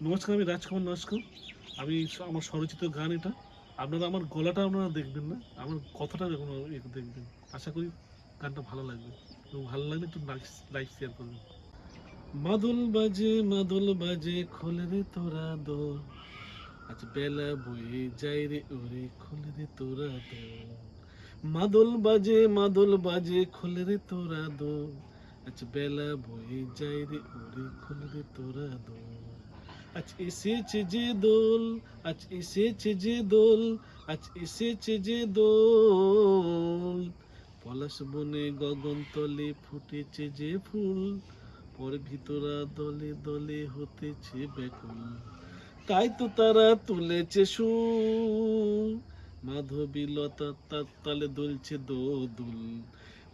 নমস্কার, আমি রাজকুমার নস্কর। আমি আমার স্বরচিত গান এটা। আপনারা আমার গলাটা আপনারা দেখবেন না, আমার কথাটা দেখবেন। আশা করি গানটা ভালো লাগবে, এবং ভালো লাগলে একটু লাইক শেয়ার করবেন। মাদল বাজে খোলে রে তোরা দোর, আজ বেলা বয়ে যাই রে ওরে খোলে রে তোরা দোর। মাদল বাজে খোলে রে তোরা দোর, আজ বেলা বয়ে যাই রে ওরে খোলে রে তোরা দোর। আজ এসেছে যে দোল, আজ এসেছে যে দোল, আজ এসেছে যে দোল। পলাশ বনে গগন তলে ফুটেছে যে ফুল, পর ভিতরা দলে দলে হতেছে ব্যাকুল। তাই তো তারা তুলেছে সুর, মাধবী লতা তার তালে দুলছে দোদুল।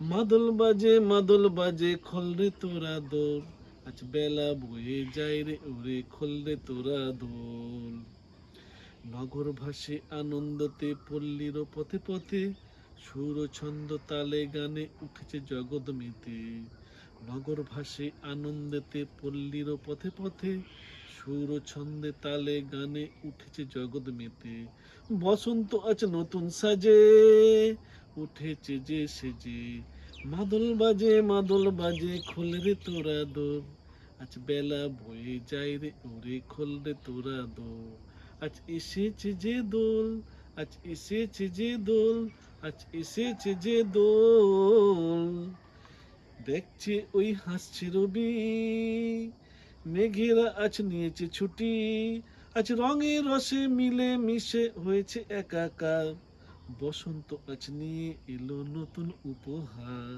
মাদল বাজে খোল রে তোরা দোল, আজ বেলা বয়ে যায় রে ওরে খোল রে তোরা দোল। নগর ভাসে আনন্দতে পল্লীর পথে পথে, সুর ছন্দ তালে গানে উঠেছে জগৎ মেতে। নগর ভাসে আনন্দেতে পল্লীর পথে পথে, সুর ছন্দে তালে গানে উঠেছে জগৎ মেতে। বসন্ত আজ নতুন সাজে উঠেছে যে সেজে, মাদল বাজে খোল রে তোরা দোর, আজ বেলা বয়ে যায় রে ওরে খোল রে তোরা দোর। আজ এসেছে যে দোল, আজ এসেছে যে দোল, আজ এসেছে যে দোল। দেখছে ওই হাসছে রবি, মেঘেরা আজ নিয়েছে ছুটি, আজ রঙে রসে মিলে মিশে হয়েছে একাকার। বসন্ত আজ নিয়ে এলো নতুন উপহার,